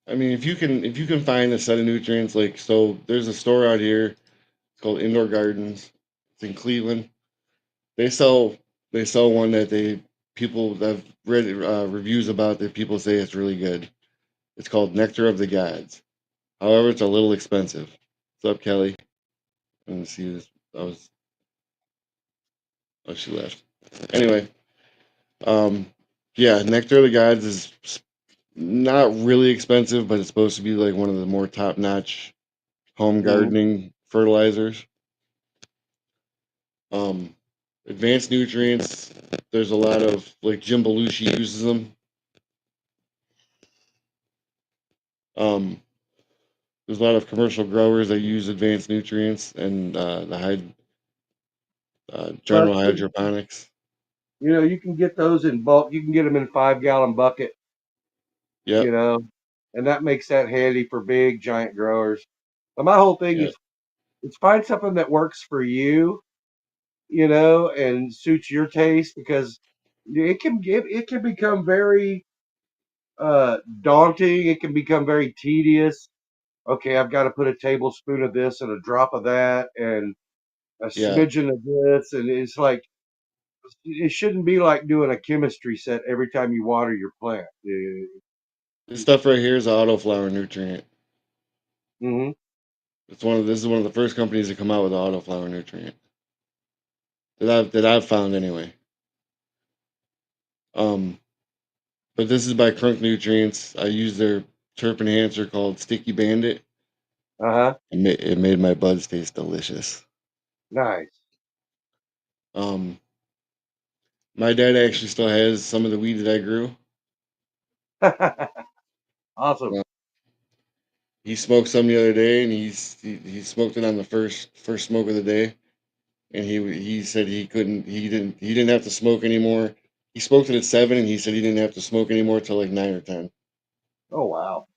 B: I mean, if you can find a set of nutrients, like so, there's a store out here. It's called Indoor Gardens. It's in Cleveland. They sell they sell one that people that have read reviews about that people say it's really good. It's called Nectar of the Gods. However, it's a little expensive. What's up, Kelly? Let me see this. I was Oh, she left. Anyway, um, yeah, Nectar of the Gods is Not really expensive, but it's supposed to be like one of the more top-notch home
C: Mhm.
B: gardening fertilizers. Um, Advanced nutrients. There's a lot of like Jim Belushi uses them. There's a lot of commercial growers that use advanced nutrients and
C: Well,
B: general hydroponics.
C: you can get those in bulk. You can get them in 5-gallon bucket,
B: Yep.
C: and that makes that handy for big giant growers. But my whole thing
B: Yep.
C: is find something that works for you, and suits your taste because it can become very daunting. It can become very tedious. Okay, I've got to put a tablespoon of this and a drop of that and a
B: Yeah.
C: smidgen of this, and it's like it shouldn't be like doing a chemistry set every time you water your plant.
B: This stuff right here is an autoflower nutrient.
C: Mm-hmm.
B: This is one of the first companies to come out with an autoflower nutrient that I've found anyway. Um, but this is by Crunk Nutrients. I use their terp enhancer called Sticky Bandit.
C: Uh-huh.
B: It made my buds taste delicious.
C: Nice.
B: Um, my dad actually still has some of the weed that I grew.
C: Awesome.
B: Uh, he smoked some the other day, and he smoked it on the first smoke of the day, and he said he didn't have to smoke anymore. He smoked it at 7, and he said he didn't have to smoke anymore till like 9 or 10.
C: Oh wow.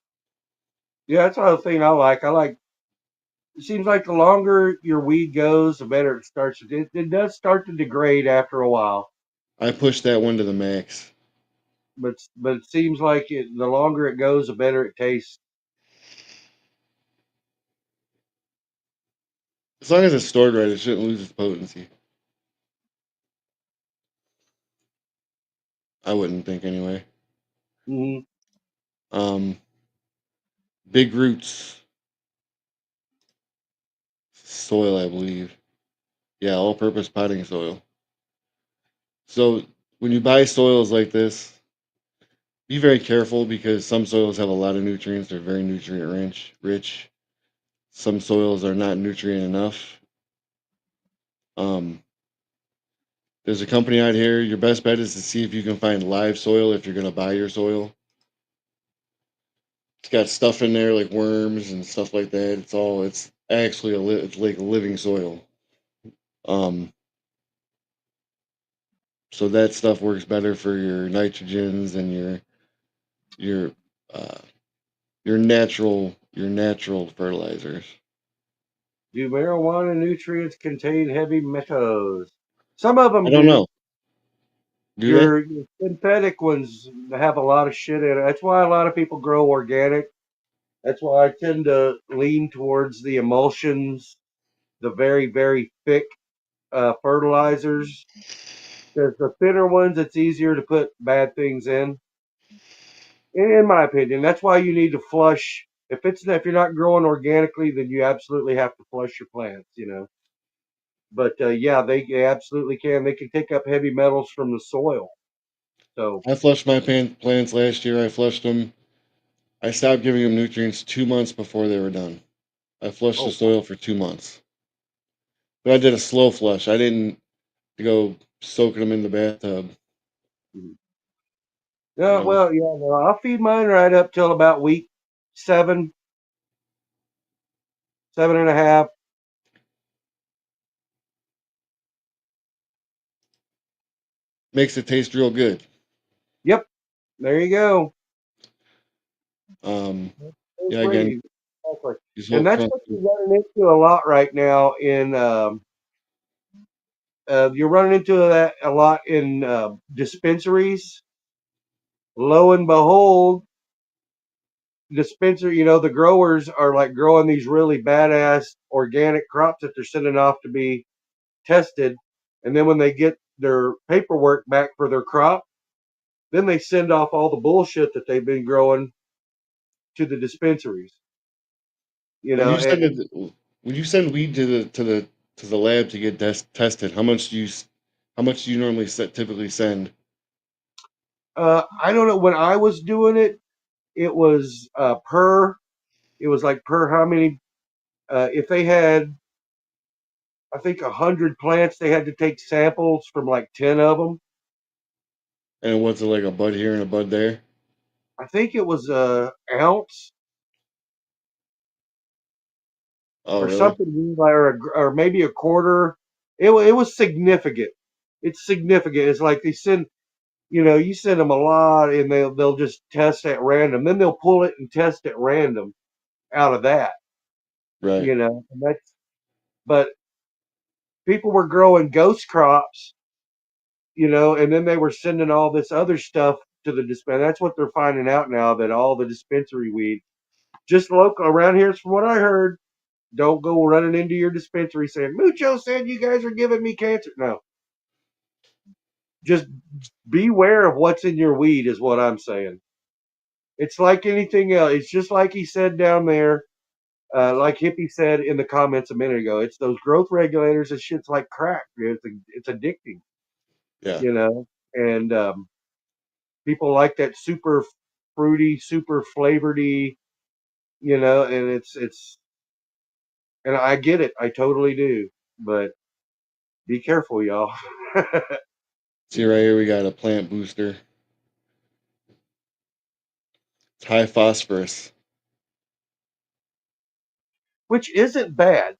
C: Yeah, that's another thing I like. It seems like the longer your weed goes, the better it starts. It does start to degrade after a while,
B: I pushed that one to the max.
C: but it seems like the longer it goes, the better it tastes.
B: As long as it's stored right, it shouldn't lose its potency. I wouldn't think anyway.
C: Hmm.
B: Um, Big Roots soil, I believe. Yeah, all-purpose potting soil. So when you buy soils like this, be very careful because some soils have a lot of nutrients. They're very nutrient rich. Some soils are not nutrient enough. Um, there's a company out here. Your best bet is to see if you can find live soil if you're going to buy your soil. It's got stuff in there like worms and stuff like that. It's actually it's like living soil. Um, so that stuff works better for your nitrogens and your uh, your natural fertilizers.
C: Do marijuana nutrients contain heavy metals? Some of
B: I
C: them
B: don't
C: do.
B: know. Do they?
C: Your synthetic ones have a lot of shit in it. That's why a lot of people grow organic. That's why I tend to lean towards the emulsions, the very, very thick fertilizers. Because the thinner ones, it's easier to put bad things in my opinion. That's why you need to flush. If you're not growing organically, then you absolutely have to flush your plants. But yeah, they absolutely can. They can take up heavy metals from the soil. So,
B: I flushed my plants last year. I flushed them. I stopped giving them nutrients 2 months before they were done. I flushed the
C: oh,
B: soil for 2 months. But I did a slow flush. I didn't go soaking them in the bathtub.
C: mhm.
B: You
C: Yeah,
B: know,
C: well, yeah, no, I'll feed mine right up till about week 7, 7.5.
B: makes it taste real good.
C: Yep, there you go.
B: Um,
C: It's
B: yeah, again,
C: great. Exactly.
B: these
C: And
B: whole
C: that's
B: crunch.
C: what you're running into a lot right now you're running into that a lot in dispensaries. Lo and behold, the growers are like growing these really badass organic crops that they're sending off to be tested. And then when they get their paperwork back for their crop, then they send off all the bullshit that they've been growing to the dispensaries. You
B: When
C: know,
B: you send
C: and
B: it, when you send weed to the lab to get tested, how much do you normally typically send?
C: I don't know when I was doing it. it was it was like per how many, if they had, I think 100 plants, they had to take samples from like 10 of them.
B: And what's it like, a bud here and a bud there?
C: I think it was a ounce
B: Oh,
C: or
B: really?
C: something, or maybe a quarter. It was significant. It's significant. It's like they send, you send them a lot, and they'll just test at random. Then they'll pull it and test at random out of that.
B: Right.
C: And but people were growing ghost crops, and then they were sending all this other stuff to the dispensary. That's what they're finding out now, that all the dispensary weed, just local around here, from what I heard, don't go running into your dispensary saying, Mucho said you guys are giving me cancer. No, just beware of what's in your weed, is what I'm saying. It's like anything else. It's just like he said down there, like Hippie said in the comments a minute ago. It's those growth regulators. This shit's like crack. It's addicting,
B: Yeah.
C: and people like that super fruity, super flavory, and and I get it. I totally do. But be careful, y'all.
B: See right here, we got a plant booster. It's high phosphorus.
C: Which isn't bad.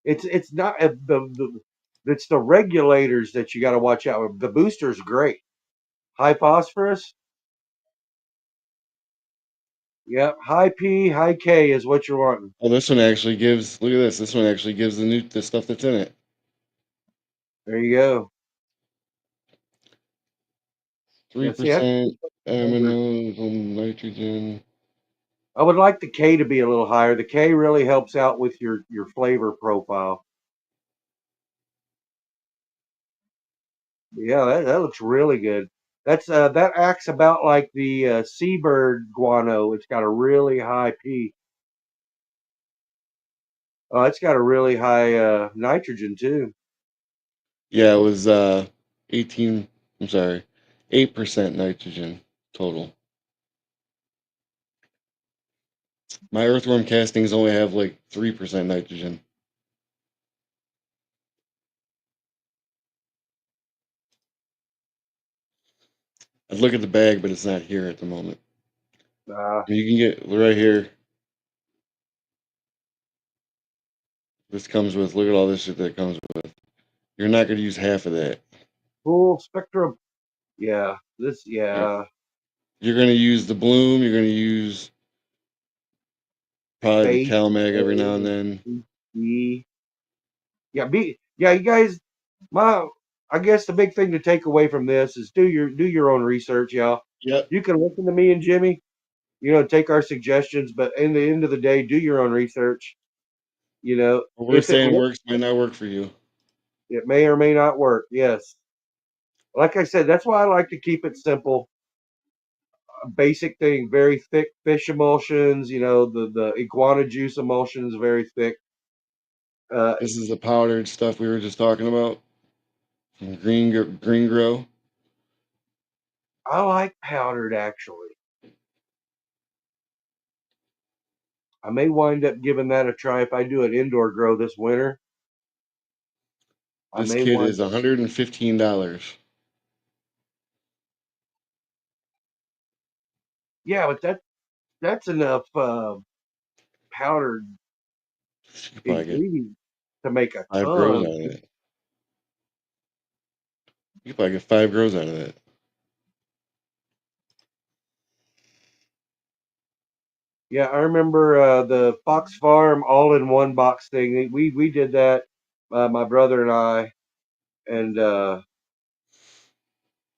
C: It's not it's the regulators that you got to watch out with. The booster's great. High phosphorus. Yep. High P, high K is what you're wanting.
B: Oh, this one actually gives, look at this. This one actually gives the stuff that's in it.
C: There you go. Yeah, see,
B: 3% minerals, nitrogen.
C: I would like the K to be a little higher. The K really helps out with your flavor profile. Yeah, that looks really good. That acts about like the seabird guano. It's got a really high P. Oh, it's got a really high nitrogen too.
B: Yeah, it was 18, I'm sorry, 8% nitrogen total. My earthworm castings only have like 3% nitrogen. I'd look at the bag, but it's not here at the moment.
C: Uh,
B: You can get right here. This comes with, look at all this shit that comes with. You're not going to use half of that.
C: Full spectrum. Yeah.
B: Yeah.
C: Yeah.
B: You're going to use the bloom. You're going to use probably the
C: Base.
B: CalMag every now and then.
C: B. Yeah, you guys, my I guess the big thing to take away from this is do your own research, y'all.
B: Yep.
C: You can listen to me and Jimmy, take our suggestions, but in the end of the day, do your own research.
B: What we're
C: If it
B: saying
C: looks,
B: works might not work for you.
C: it may or may not work. Yes. Like I said, that's why I like to keep it simple. Basic thing, very thick fish emulsions, the iguana juice emulsions, very thick.
B: This is the powdered stuff we were just talking about from Green Grow.
C: I like powdered actually. I may wind up giving that a try if I do an indoor grow this winter. I
B: This
C: may
B: kit
C: wind
B: is
C: up.
B: $115.
C: Yeah, but that's enough powdered
B: You could probably get
C: ingredients to make a
B: 5 grows
C: ton.
B: out of it. You could probably get 5 grows out of it.
C: Yeah, I remember the Fox Farm all-in-one box thing. We did that, my brother and I, and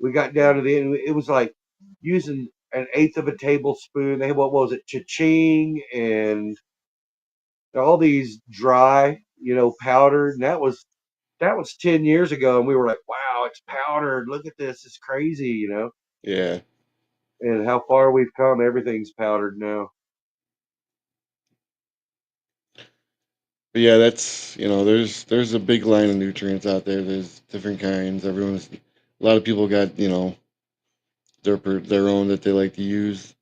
C: we got down to the end. It was like using an eighth of a tablespoon. They had, what was it, cha-ching, and all these dry, powdered. And that was 10 years ago, and we were like, wow, it's powdered. Look at this. It's crazy,
B: Yeah.
C: and how far we've come. Everything's powdered now.
B: But yeah, that's, there's a big line of nutrients out there. There's different kinds. A lot of people got, their own that they like to use.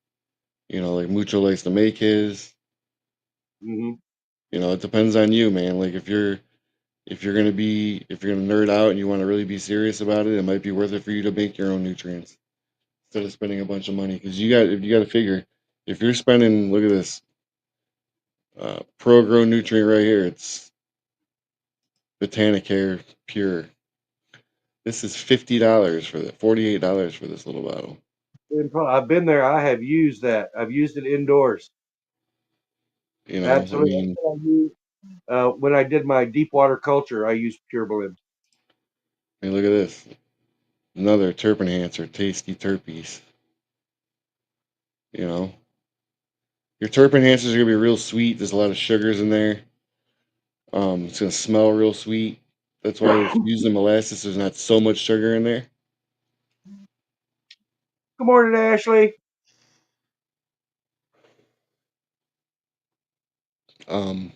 B: You know, like Mucho likes to make his.
C: Hmm.
B: You know, it depends on you, man. Like if you're gonna nerd out and you want to really be serious about it, it might be worth it for you to make your own nutrients instead of spending a bunch of money. Because you got to figure, if you're spending, look at this, pro grow nutrient right here. It's Botanicare Pure. This is $50 for that, $48 for this little bottle.
C: I've been there. I have used that. I've used it indoors.
B: You know, I
C: Absolutely.
B: mean,
C: That's what I used. When I did my deep water culture, I used Pure Blend.
B: look at this, another terp enhancer, tasty terpies. You know, your terp enhancers are gonna be real sweet. There's a lot of sugars in there. It's gonna smell real sweet. That's why if you use the molasses, there's not so much sugar in there.
C: Good morning, Ashley.
B: Um,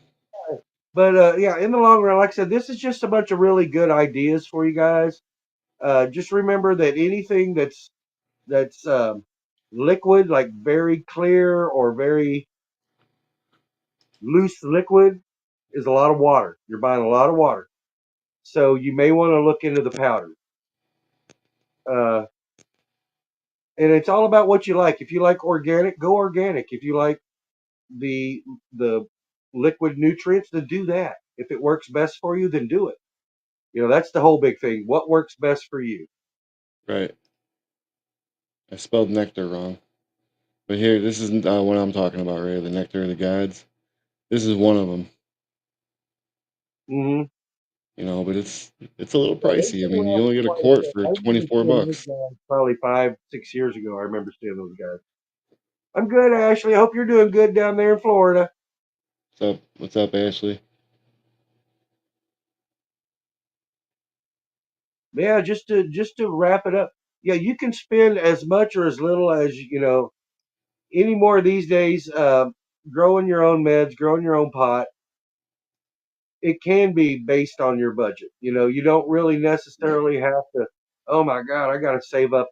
C: But yeah, in the long run, like I said, this is just a bunch of really good ideas for you guys. Just remember that anything that's liquid, like very clear or very loose liquid, is a lot of water. You're buying a lot of water, so you may want to look into the powder. Uh, and it's all about what you like. If you like organic, go organic. If you like the the liquid nutrients, then do that. If it works best for you, then do it. You know, that's the whole big thing. What works best for you?
B: right. I spelled nectar wrong, but here, this is what I'm talking about, right? The nectar of the gods. This is one of them.
C: Mm-hmm.
B: You know, but it's a little
C: Yeah, they've
B: pricey. I
C: been
B: mean, you
C: around
B: only get a
C: quite a
B: quart
C: bit.
B: for
C: I remember
B: 24
C: seeing those
B: bucks.
C: guys probably 5, 6 years ago. I remember seeing those guys. I'm good, Ashley. I hope you're doing good down there in Florida.
B: What's up? What's up, Ashley?
C: Yeah, just to wrap it up. Yeah, you can spend as much or as little as any more these days. Growing your own meds, growing your own pot. It can be based on your budget. You don't really
B: Right.
C: necessarily have to. Oh my God, I got to save up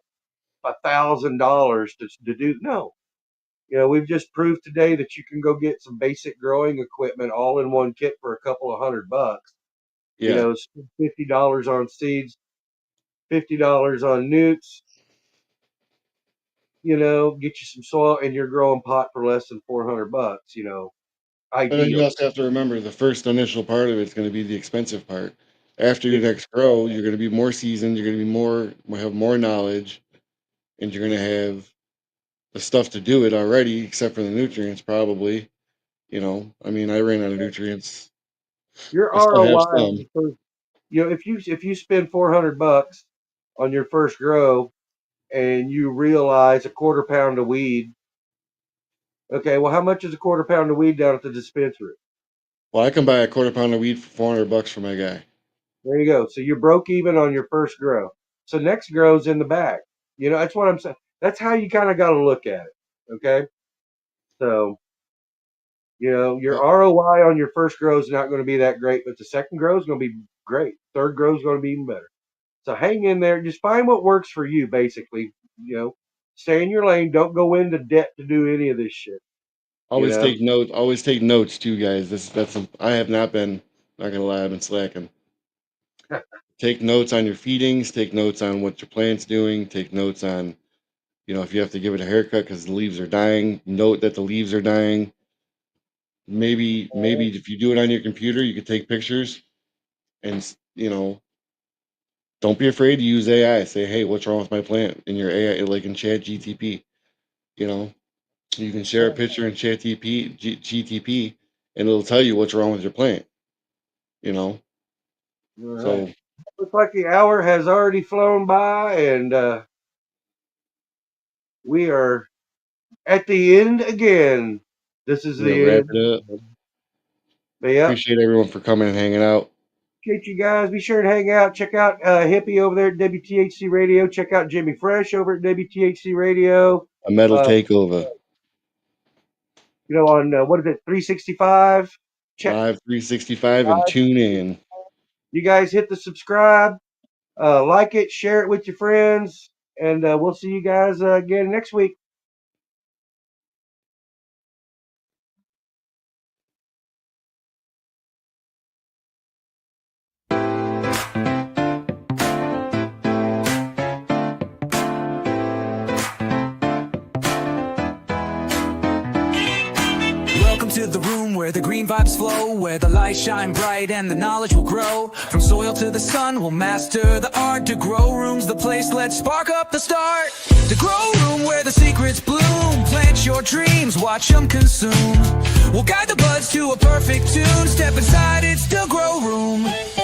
C: $1,000 to do. No, we've just proved today that you can go get some basic growing equipment all in one kit for a couple of $100.
B: Yeah.
C: Spend $50 on seeds, $50 on newts. Get you some soil and you're growing pot for less than $400.
B: But then you
C: Ideal.
B: also have to remember the first initial part of it's going to be the expensive part. After your
C: Ex-
B: next grow, you're going to be more seasoned. You're going to be have more knowledge, and you're going to have the stuff to do it already, except for the nutrients, probably. You know, I mean, I ran out of nutrients.
C: Your
B: I still have
C: ROI on
B: some.
C: your first, if you spend $400 on your first grow and you realize a quarter pound of weed, okay, well, how much is a quarter pound of weed down at the dispensary?
B: Well, I can buy a quarter pound of weed for $400 for my guy.
C: There you go. So you broke even on your first grow. So next grow's in the bag. That's what I'm saying. That's how you kind of got to look at it. Okay. So, your
B: Yep.
C: ROI on your first grow is not going to be that great, but the second grow is going to be great. Third grow is going to be even better. So hang in there. Just find what works for you, basically. Stay in your lane. Don't go into debt to do any of this shit. You
B: Always
C: know,
B: take notes. Always take notes too, guys. I have not been. Not gonna lie, I've been slacking. Take notes on your feedings. Take notes on what your plant's doing. Take notes on, if you have to give it a haircut because the leaves are dying. Note that the leaves are dying. Maybe if you do it on your computer, you could take pictures and don't be afraid to use AI. Say, hey, what's wrong with my plant? In your AI, like in Chat GTP. You know, you can share a picture in Chat GTP, and it'll tell you what's wrong with your plant. You know,
C: all right.
B: so
C: Looks like the hour has already flown by, and we are at the end again. This is
B: we're gonna
C: the
B: wrap
C: end.
B: it up.
C: But yeah,
B: Appreciate everyone for coming and hanging out.
C: appreciate you guys. Be sure to hang out. Check out Hippie over there at WTHC Radio. Check out Jimmy Fresh over at WTHC Radio.
B: A metal
C: Uh,
B: takeover.
C: on what is it, 365? Check.
B: Live 365 and tune in.
C: You guys hit the subscribe, like it, share it with your friends, and we'll see you guys again next week.
A: Welcome to the room where the green vibes flow, where the light shine bright and the knowledge will grow. From soil to the sun, we'll master the art to grow rooms, the place, let's spark up the start. The grow room where the secrets bloom, plant your dreams, watch them consume. We'll guide the buds to a perfect tune, step inside, it's the grow room.